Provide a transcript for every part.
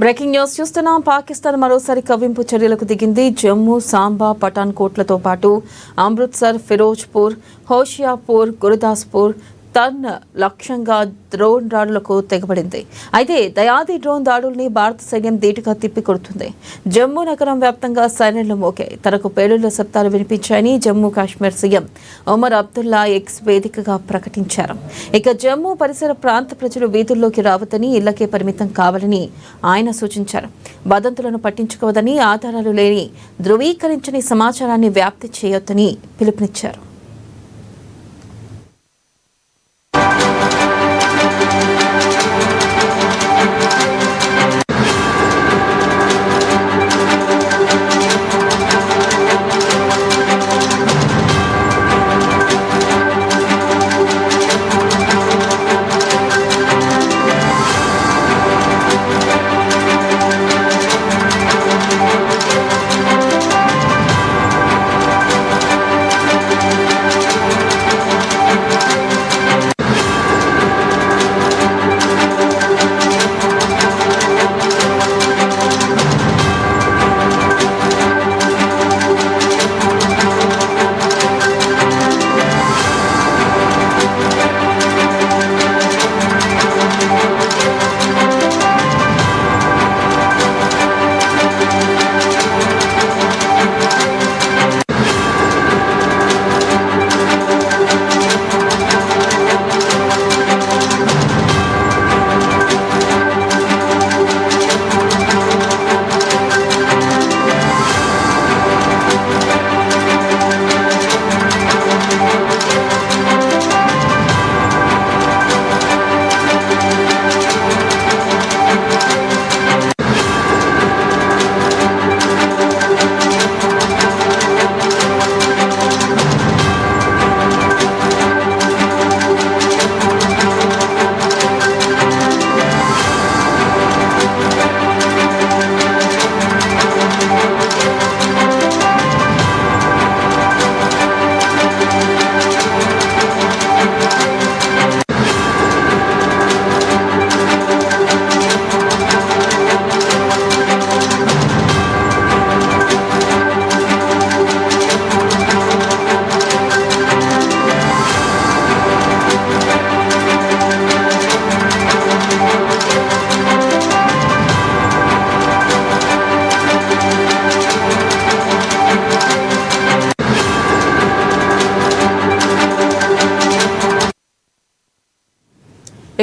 Breaking news చూస్తున్నాం. పాకిస్తాన్ మరోసారి కవ్వింపు చర్యలకు దిగింది. జమ్మూ, సాంబా, పఠాన్కోట్లతో పాటు అమృత్సర్, ఫిరోజ్పూర్, హోషియాపూర్, గురుదాస్పూర్, తర్న్ లక్ష్యంగా డ్రోన్ దాడులకు తెగబడింది. అయితే దయాది డ్రోన్ దాడుల్ని భారత సైన్యం ధీటుగా తిప్పికొడుతుంది. జమ్మూ నగరం వ్యాప్తంగా సైరన్లు మోగాయి. తనకు పేలుళ్ల శబ్దాలు వినిపించాయని జమ్మూ కాశ్మీర్ సీఎం ఒమర్ అబ్దుల్లా ఎక్స్ వేదికగా ప్రకటించారు. ఇక జమ్మూ పరిసర ప్రాంత ప్రజలు వీధుల్లోకి రావద్దని, ఇళ్లకే పరిమితం కావాలని ఆయన సూచించారు. వదంతులను పట్టించుకోవద్దని, ఆధారాలు లేని ధృవీకరించని సమాచారాన్ని వ్యాప్తి చేయొద్దని పిలుపునిచ్చారు.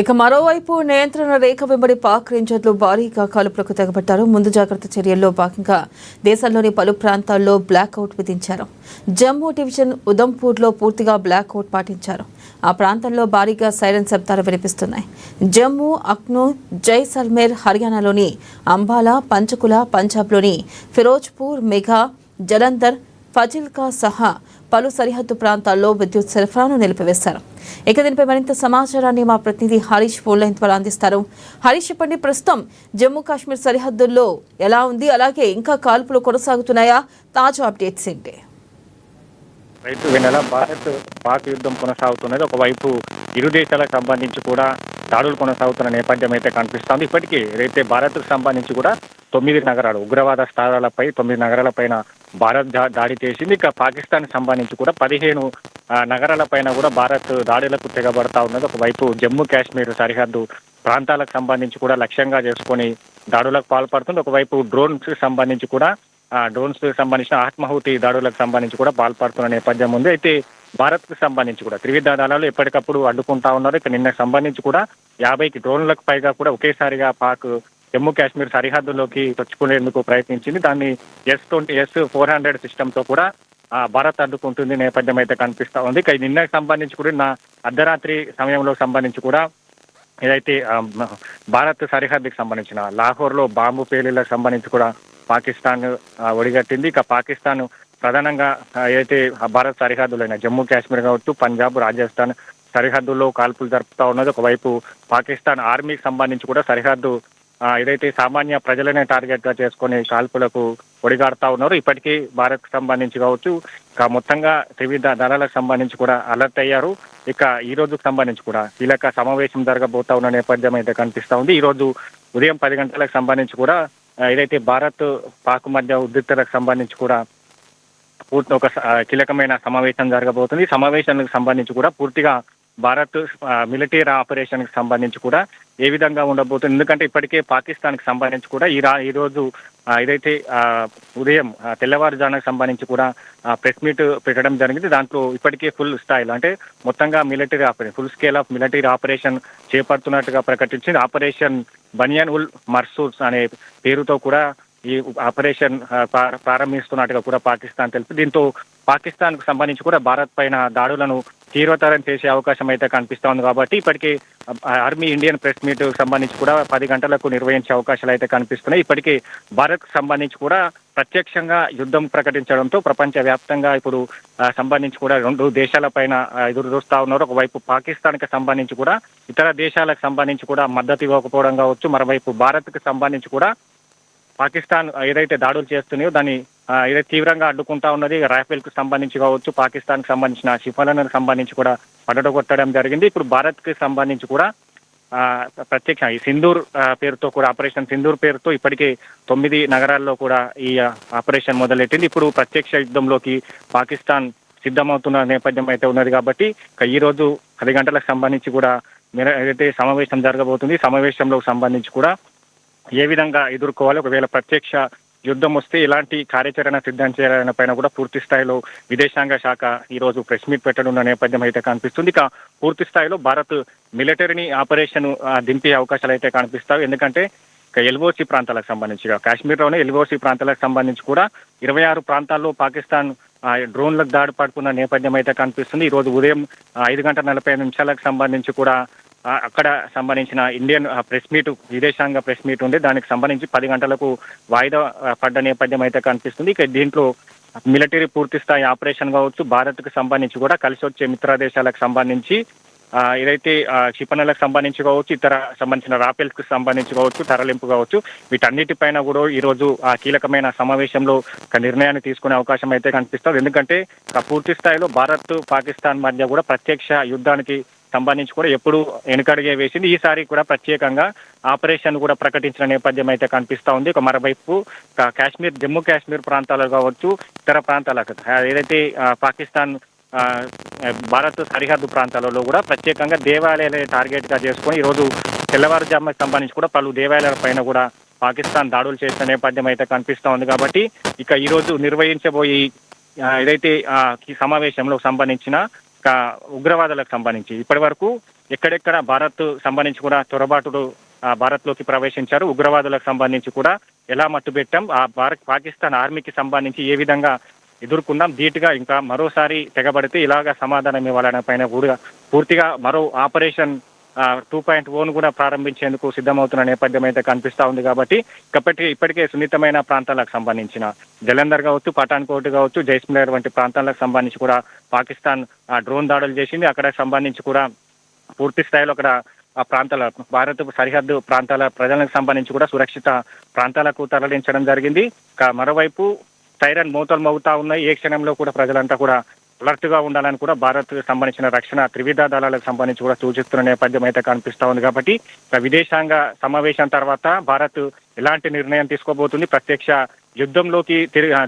ఇక మరోవైపు నియంత్రణ రేఖ వెంబడి పాక్ రేంజర్లు భారీగా కాల్పులకు తెగబడ్డారు. ముందు జాగ్రత్త చర్యల్లో భాగంగా దేశంలోని పలు ప్రాంతాల్లో బ్లాక్అవుట్ విధించారు. జమ్మూ డివిజన్ ఉదంపూర్లో పూర్తిగా బ్లాక్అవుట్ పాటించారు. ఆ ప్రాంతంలో భారీగా సైరన్ శబ్దాలు వినిపిస్తున్నాయి. జమ్మూ, అక్నూ, జైసల్మేర్, హర్యానాలోని అంబాలా, పంచకుల, పంజాబ్లోని ఫిరోజ్పూర్, మెఘా, జలంధర్, ఫజిల్కా సహా పలు సరిహద్దు ప్రాంతాల్లో విద్యుత్ సరఫరాను నిలిపివేశారు. ఇక దీనిపై మరింత సమాచారాన్ని మా ప్రతినిధి హరీష్ ఫోన్ లైన్ ద్వారా అందిస్తారు. హరీష్, చెప్పండి, ప్రస్తుతం జమ్మూ కాశ్మీర్ సరిహద్దుల్లో ఎలా ఉంది, అలాగే ఇంకా కాల్పులు కొనసాగుతున్నాయా? తాజా అప్డేట్స్ ఏంటి? రైతు వెనెల భారత్ పాక్ యుద్ధం కొనసాగుతున్నది. ఒకవైపు ఇరు దేశాలకు సంబంధించి కూడా దాడులు కొనసాగుతున్న నేపథ్యం అయితే కనిపిస్తోంది. ఇప్పటికీ అయితే భారత్కు సంబంధించి కూడా 9 నగరాలు ఉగ్రవాద స్థావరాలపై 9 నగరాలపైన భారత్ దాడి చేసింది. ఇక పాకిస్తాన్ సంబంధించి కూడా 15 నగరాలపైన కూడా భారత్ దాడులకు తెగబడతా ఉన్నది. ఒకవైపు జమ్మూ కాశ్మీర్ సరిహద్దు ప్రాంతాలకు సంబంధించి కూడా లక్ష్యంగా చేసుకొని దాడులకు పాల్పడుతుంది. ఒకవైపు డ్రోన్స్ సంబంధించిన ఆత్మాహుతి దాడులకు సంబంధించి కూడా పాల్పడుతున్న నేపథ్యం ఉంది. అయితే భారత్కు సంబంధించి కూడా త్రివిధ దళాలు ఎప్పటికప్పుడు అడ్డుకుంటా ఉన్నారు. ఇక నిన్న సంబంధించి కూడా 50 డ్రోన్లకు పైగా కూడా ఒకేసారిగా పాక్ జమ్మూ కాశ్మీర్ సరిహద్దులోకి తెచ్చుకునేందుకు ప్రయత్నించింది. దాన్ని S-400 సిస్టంతో కూడా భారత్ అడ్డుకుంటుంది నేపథ్యం అయితే కనిపిస్తా ఉంది. ఇక నిన్నకు సంబంధించి కూడా అర్ధరాత్రి సమయంలో సంబంధించి కూడా ఏదైతే భారత్ సరిహద్దుకి సంబంధించిన లాహోర్లో బాంబు పేలుళ్లకు సంబంధించి కూడా పాకిస్తాన్ ఒడిగట్టింది. ఇక పాకిస్తాన్ ప్రధానంగా ఏదైతే భారత్ సరిహద్దులైన జమ్మూ కాశ్మీర్ కావచ్చు, పంజాబ్, రాజస్థాన్ సరిహద్దుల్లో కాల్పులు జరుపుతా ఉన్నది. ఒకవైపు పాకిస్తాన్ ఆర్మీకి సంబంధించి కూడా సరిహద్దు ఏదైతే సామాన్య ప్రజలనే టార్గెట్ గా చేసుకుని కాల్పులకు ఒడిగాడుతా ఉన్నారు. ఇప్పటికీ భారత్ కు సంబంధించి కావచ్చు, ఇక మొత్తంగా త్రివిధ దళాలకు సంబంధించి కూడా అలర్ట్ అయ్యారు. ఇక ఈ రోజుకు సంబంధించి కూడా కీలక సమావేశం జరగబోతా ఉన్న నేపథ్యం అయితే కనిపిస్తా ఉంది. ఈ రోజు ఉదయం 10 గంటలకు సంబంధించి కూడా ఏదైతే భారత్ పాక్ మధ్య ఉద్రిక్తతకు సంబంధించి కూడా పూర్తి ఒక కీలకమైన సమావేశం జరగబోతుంది. ఈ సమావేశానికి సంబంధించి కూడా పూర్తిగా భారత్ మిలిటరీ ఆపరేషన్ కి సంబంధించి కూడా ఏ విధంగా ఉండబోతుంది. ఎందుకంటే ఇప్పటికే పాకిస్తాన్ కి సంబంధించి కూడా ఈ రోజు ఏదైతే ఉదయం తెల్లవారుజామునకు సంబంధించి కూడా ప్రెస్ మీట్ పెట్టడం జరిగింది. దాంట్లో ఇప్పటికే ఫుల్ స్థాయిలో అంటే మొత్తంగా military operation full scale of military operation చేపడుతున్నట్టుగా ప్రకటించింది. ఆపరేషన్ బనియాన్ ఉల్ మర్సూర్స్ అనే పేరుతో కూడా ఈ ఆపరేషన్ ప్రారంభిస్తున్నట్టుగా కూడా పాకిస్తాన్ తెలిపి దీంతో పాకిస్తాన్ కు సంబంధించి కూడా భారత్ పైన దాడులను తీవ్రతరం చేసే అవకాశం అయితే కనిపిస్తా ఉంది. కాబట్టి ఇప్పటికే ఆర్మీ ఇండియన్ ప్రెస్ మీట్ సంబంధించి కూడా 10 గంటలకు నిర్వహించే అవకాశాలు అయితే కనిపిస్తున్నాయి. ఇప్పటికే భారత్ సంబంధించి కూడా ప్రత్యక్షంగా యుద్ధం ప్రకటించడంతో ప్రపంచ వ్యాప్తంగా ఇప్పుడు సంబంధించి కూడా 2 దేశాల పైన ఎదురు చూస్తా ఉన్నారు. ఒకవైపు పాకిస్తాన్ కి సంబంధించి కూడా ఇతర దేశాలకు సంబంధించి కూడా మద్దతు ఇవ్వకపోవడం కావచ్చు, మరోవైపు భారత్ కి సంబంధించి కూడా పాకిస్తాన్ ఏదైతే దాడులు చేస్తున్నాయో దాన్ని ఏదైతే తీవ్రంగా అడ్డుకుంటా ఉన్నది. రాఫెల్ కు సంబంధించి కావచ్చు, పాకిస్తాన్ కు సంబంధించిన క్షిపణులకు సంబంధించి కూడా పడగొట్టడం జరిగింది. ఇప్పుడు భారత్ కి సంబంధించి కూడా ప్రత్యక్ష ఈ సింధూర్ పేరుతో కూడా ఆపరేషన్ సింధూర్ పేరుతో ఇప్పటికే 9 నగరాల్లో కూడా ఈ ఆపరేషన్ మొదలెట్టింది. ఇప్పుడు ప్రత్యక్ష యుద్ధంలోకి పాకిస్తాన్ సిద్ధమవుతున్న నేపథ్యం అయితే ఉన్నది. కాబట్టి ఈ రోజు 10 గంటలకు సంబంధించి కూడా ఏదైతే సమావేశం జరగబోతుంది, సమావేశంలో సంబంధించి కూడా ఏ విధంగా ఎదుర్కోవాలి, ఒకవేళ ప్రత్యక్ష యుద్ధం వస్తే ఎలాంటి కార్యాచరణ సిద్ధం చేయాలన్న పైన కూడా పూర్తి స్థాయిలో విదేశాంగ శాఖ ఈ రోజు ప్రెస్ మీట్ పెట్టనున్న నేపథ్యం అయితే కనిపిస్తుంది. ఇక పూర్తి స్థాయిలో భారత్ మిలిటరీని ఆపరేషన్ దింపే అవకాశాలు అయితే కనిపిస్తాయి. ఎందుకంటే ఇక ఎల్ఓసి ప్రాంతాలకు సంబంధించి కాశ్మీర్లోనే ఎల్ఓసి ప్రాంతాలకు సంబంధించి కూడా 26 ప్రాంతాల్లో పాకిస్తాన్ డ్రోన్లకు దాడి పడుతున్న నేపథ్యం అయితే కనిపిస్తుంది. ఈ రోజు ఉదయం 5:45 సంబంధించి కూడా అక్కడ సంబంధించిన ఇండియన్ ప్రెస్ మీట్ విదేశాంగ ప్రెస్ మీట్ ఉంది. దానికి సంబంధించి 10 గంటలకు వాయిదా పడ్డ నేపథ్యం అయితే కనిపిస్తుంది. ఇక దీంట్లో మిలిటరీ పూర్తి స్థాయి ఆపరేషన్ కావచ్చు, భారత్ కు సంబంధించి కూడా కలిసి వచ్చే మిత్ర దేశాలకు సంబంధించి ఏదైతే క్షిపణులకు సంబంధించి కావచ్చు, ఇతర సంబంధించిన రాఫెల్స్ కు సంబంధించి కావచ్చు, తరలింపు కావచ్చు, వీటన్నిటిపైన కూడా ఈ రోజు కీలకమైన సమావేశంలో ఒక నిర్ణయాన్ని తీసుకునే అవకాశం అయితే కనిపిస్తుంది. ఎందుకంటే పూర్తి స్థాయిలో భారత్ పాకిస్తాన్ మధ్య కూడా ప్రత్యక్ష యుద్ధానికి సంబంధించి కూడా ఎప్పుడు వెనుకడుగే వేసింది. ఈసారి కూడా ప్రత్యేకంగా ఆపరేషన్ కూడా ప్రకటించిన నేపథ్యం అయితే కనిపిస్తా ఉంది. ఒక మరోవైపు కాశ్మీర్ జమ్మూ కాశ్మీర్ ప్రాంతాలు కావచ్చు, ఇతర ప్రాంతాలకు ఏదైతే పాకిస్తాన్ భారత్ సరిహద్దు ప్రాంతాలలో కూడా ప్రత్యేకంగా దేవాలయాలే టార్గెట్ గా చేసుకొని ఈ రోజు తెల్లవారుజాముకు సంబంధించి కూడా పలు దేవాలయాల పైన కూడా పాకిస్తాన్ దాడులు చేసిన నేపథ్యం అయితే కనిపిస్తా ఉంది. కాబట్టి ఇక ఈ రోజు నిర్వహించబోయే ఏదైతే ఈ సమావేశంలో సంబంధించిన ఉగ్రవాదులకు సంబంధించి ఇప్పటి వరకు ఎక్కడెక్కడ భారత్ సంబంధించి కూడా చొరబాటులు భారత్ లోకి ప్రవేశించారు, ఉగ్రవాదులకు సంబంధించి కూడా ఎలా మట్టుబెట్టాం, పాకిస్తాన్ ఆర్మీకి సంబంధించి ఏ విధంగా ఎదుర్కొన్నాం, ధీటుగా ఇంకా మరోసారి తెగబడితే ఇలాగా సమాధానం ఇవ్వాలనే పైన కూడా పూర్తిగా మరో ఆపరేషన్ 2.0 కూడా ప్రారంభించేందుకు సిద్ధమవుతున్న నేపథ్యం అయితే కనిపిస్తా ఉంది. కాబట్టి ఇప్పటికే సున్నితమైన ప్రాంతాలకు సంబంధించిన జలంధర్ కావచ్చు, పఠాన్కోట్ కావచ్చు, జైస్మిర్ వంటి ప్రాంతాలకు సంబంధించి కూడా పాకిస్తాన్ డ్రోన్ దాడులు చేసింది. అక్కడ సంబంధించి కూడా పూర్తి స్థాయిలో అక్కడ ఆ ప్రాంతాల భారత్ సరిహద్దు ప్రాంతాల ప్రజలకు సంబంధించి కూడా సురక్షిత ప్రాంతాలకు తరలించడం జరిగింది. మరోవైపు సైరన్ మోతలు మోగుతా ఉన్నాయి. ఏ క్షణంలో కూడా ప్రజలంతా కూడా అలర్ట్ గా ఉండాలని కూడా భారత్ సంబంధించిన రక్షణ త్రివిధ దళాలకు సంబంధించి కూడా సూచిస్తున్న నేపథ్యం అయితే కనిపిస్తా ఉంది. కాబట్టి విదేశాంగ సమావేశం తర్వాత భారత్ ఎలాంటి నిర్ణయం తీసుకోబోతుంది, ప్రత్యక్ష యుద్ధంలోకి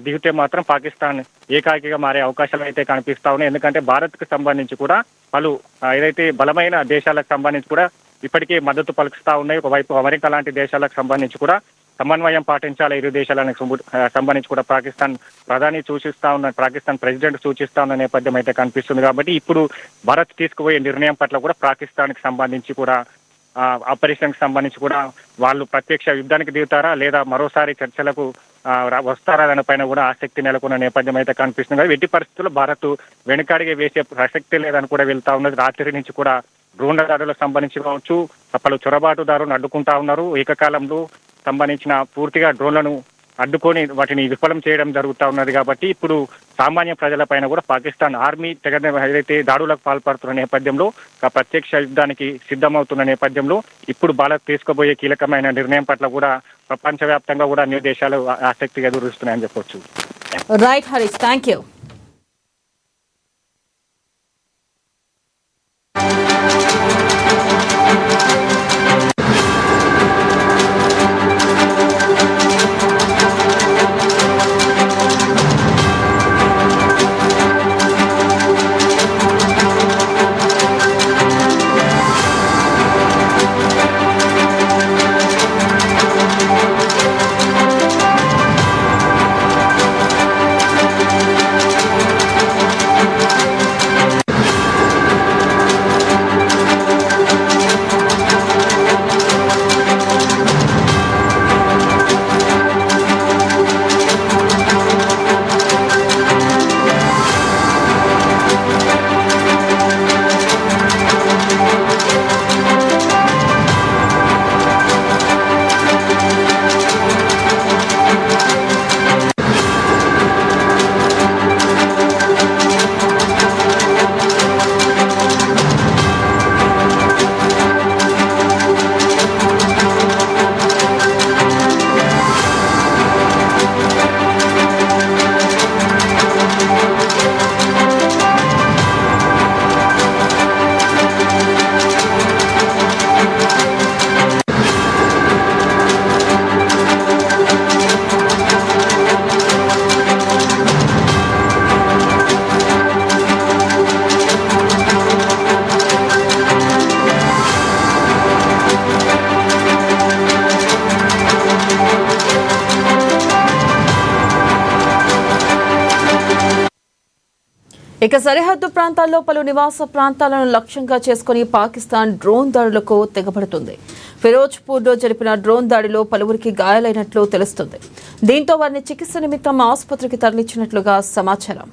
దిగితే మాత్రం పాకిస్తాన్ ఏకాకిగా మారే అవకాశాలు అయితే కనిపిస్తా ఉన్నాయి. ఎందుకంటే భారత్ కు సంబంధించి కూడా పలు ఏదైతే బలమైన దేశాలకు సంబంధించి కూడా ఇప్పటికే మద్దతు పలుకుతా ఉన్నాయి. ఒకవైపు అమెరికా లాంటి దేశాలకు సంబంధించి కూడా సమన్వయం పాటించాలి ఇరు దేశాలకు సంబంధించి కూడా పాకిస్తాన్ ప్రధాని పాకిస్తాన్ ప్రెసిడెంట్ సూచిస్తా ఉన్న నేపథ్యం అయితే కనిపిస్తుంది. కాబట్టి ఇప్పుడు భారత్ తీసుకుపోయే నిర్ణయం పట్ల కూడా పాకిస్తాన్ కి సంబంధించి కూడా ఆపరేషన్ కి సంబంధించి కూడా వాళ్ళు ప్రత్యక్ష యుద్ధానికి దిగుతారా లేదా మరోసారి చర్చలకు వస్తారా దానిపైన కూడా ఆసక్తి నెలకొన్న నేపథ్యం అయితే కనిపిస్తుంది. ఎట్టి పరిస్థితుల్లో భారత్ వెనుకాడిగా వేసే ప్రసక్తి లేదని కూడా వెళ్తా ఉన్నది. రాత్రి నుంచి కూడా డ్రోన్ల దాడులకు సంబంధించి కావచ్చు, పలు చొరబాటుదారులను అడ్డుకుంటా ఉన్నారు. ఏకకాలంలో సంబంధించిన పూర్తిగా డ్రోన్లను అడ్డుకొని వాటిని విఫలం చేయడం జరుగుతూ ఉన్నది. కాబట్టి ఇప్పుడు సామాన్య ప్రజలపైన కూడా పాకిస్తాన్ ఆర్మీ ఏదైతే దాడులకు పాల్పడుతున్న నేపథ్యంలో ప్రత్యక్ష యుద్ధానికి సిద్ధమవుతున్న నేపథ్యంలో ఇప్పుడు భారత్ తీసుకోబోయే కీలకమైన నిర్ణయం పట్ల కూడా ప్రపంచవ్యాప్తంగా కూడా అన్ని దేశాలు ఆసక్తిగా ఎదురుస్తున్నాయని చెప్పొచ్చు. Right Harish, thank you. ఇక సరిహద్దు ప్రాంతాల్లో పలు నివాస ప్రాంతాలను లక్ష్యంగా చేసుకుని పాకిస్తాన్ డ్రోన్ దాడులకు తెగబడుతుంది. ఫిరోజ్పూర్లో జరిపిన డ్రోన్ దాడిలో పలువురికి గాయాలైనట్లు తెలుస్తుంది. దీంతో వారిని చికిత్స నిమిత్తం ఆసుపత్రికి తరలించినట్లుగా సమాచారం.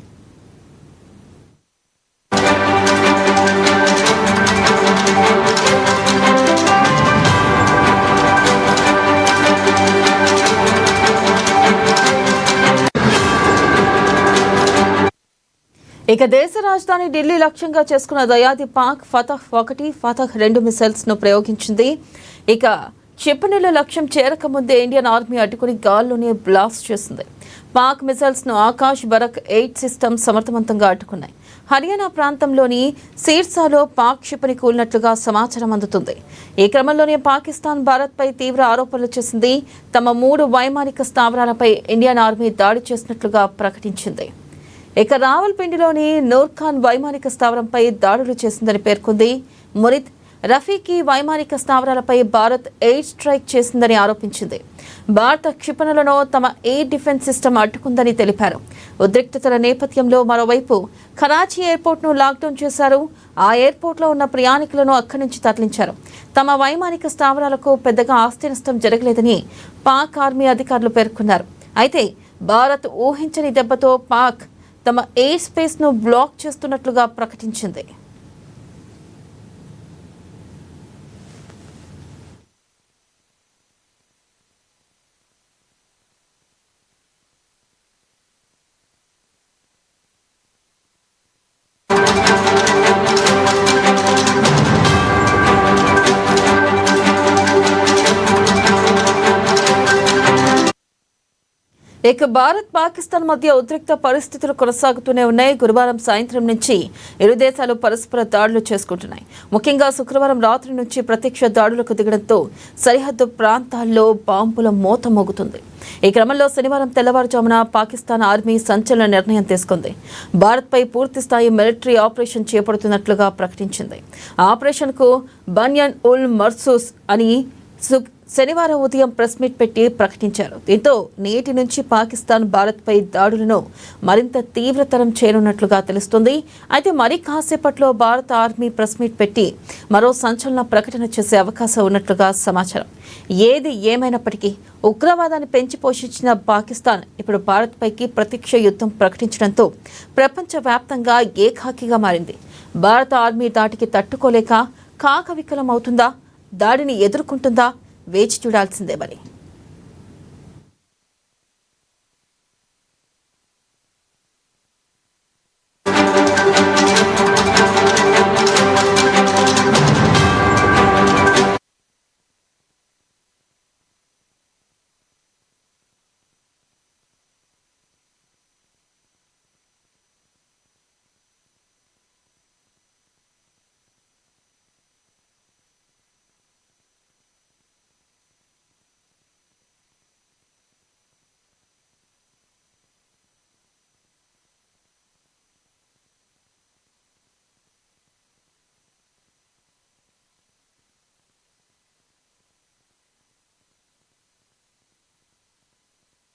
ఇక దేశ రాజధాని ఢిల్లీ లక్ష్యంగా చేసుకున్న దయాది పాక్ ఫతహ్ 1, ఫతహ్ 2 మిసైల్స్ ను ప్రయోగించింది. ఇక క్షిపణుల లక్ష్యం చేరకముందే ఇండియన్ ఆర్మీ అడ్డుకుని గాల్లోనే బ్లాస్ట్ చేసింది. పాక్ మిసైల్స్ ను ఆకాశ్ బరక్ 8 సిస్టమ్ సమర్థవంతంగా అడ్డుకున్నాయి. హర్యానా ప్రాంతంలోని సిర్సాలో పాక్ క్షిపణి కూలినట్లుగా సమాచారం అందుతుంది. ఈ క్రమంలోనే పాకిస్తాన్ భారత్పై తీవ్ర ఆరోపణలు చేసింది. తమ 3 వైమానిక స్థావరాలపై ఇండియన్ ఆర్మీ దాడి చేసినట్లుగా ప్రకటించింది. ఇక రావల్పిండిలోని నూర్ఖాన్ వైమానిక స్థావరంపై దాడులు చేసిందని పేర్కొంది. మురిద్, రఫీకి వైమానిక స్థావరాలపై భారత్ ఎయిర్ స్ట్రైక్ చేసిందని ఆరోపించింది. భారత క్షిపణులను తమ ఎయిర్ డిఫెన్స్ సిస్టమ్ అడ్డుకుందని తెలిపారు. ఉద్రిక్తతల నేపథ్యంలో మరోవైపు కరాచీ ఎయిర్పోర్ట్ను లాక్డౌన్ చేశారు. ఆ ఎయిర్పోర్ట్లో ఉన్న ప్రయాణికులను అక్కడి నుంచి తరలించారు. తమ వైమానిక స్థావరాలకు పెద్దగా ఆస్తి నష్టం జరగలేదని పాక్ ఆర్మీ అధికారులు పేర్కొన్నారు. అయితే భారత్ ఊహించని దెబ్బతో పాక్ తమ ఎయిర్ స్పేస్ ను బ్లాక్ చేస్తున్నట్లుగా ప్రకటించింది. ఇక భారత్ పాకిస్తాన్ మధ్య ఉద్రిక్త పరిస్థితులు కొనసాగుతూనే ఉన్నాయి. గురువారం సాయంత్రం నుంచి ఇరు దేశాలు పరస్పర దాడులు చేసుకుంటున్నాయి. ముఖ్యంగా శుక్రవారం రాత్రి నుంచి ప్రత్యక్ష దాడులకు దిగడంతో సరిహద్దు ప్రాంతాల్లో బాంబుల మోత మోగుతుంది. ఈ క్రమంలో శనివారం తెల్లవారుజామున పాకిస్తాన్ ఆర్మీ సంచలన నిర్ణయం తీసుకుంది. భారత్పై పూర్తిస్థాయి మిలిటరీ ఆపరేషన్ చేపడుతున్నట్లుగా ప్రకటించింది. ఆపరేషన్కు బన్యన్ ఉల్ మర్సూస్ అని శనివారం ఉదయం ప్రెస్ మీట్ పెట్టి ప్రకటించారు. దీంతో నేటి నుంచి పాకిస్తాన్ భారత్పై దాడులను మరింత తీవ్రతరం చేయనున్నట్లుగా తెలుస్తుంది. అయితే మరి కాసేపట్లో భారత ఆర్మీ ప్రెస్ మీట్ పెట్టి మరో సంచలన ప్రకటన చేసే అవకాశం ఉన్నట్లుగా సమాచారం. ఏది ఏమైనప్పటికీ ఉగ్రవాదాన్ని పెంచి పోషించిన పాకిస్తాన్ ఇప్పుడు భారత్పైకి ప్రత్యక్ష యుద్ధం ప్రకటించడంతో ప్రపంచవ్యాప్తంగా ఏకాకిగా మారింది. భారత ఆర్మీ దాటికి తట్టుకోలేక కాకవికలం అవుతుందా, దాడిని ఎదుర్కొంటుందా వేచి చూడాల్సిందే మరి.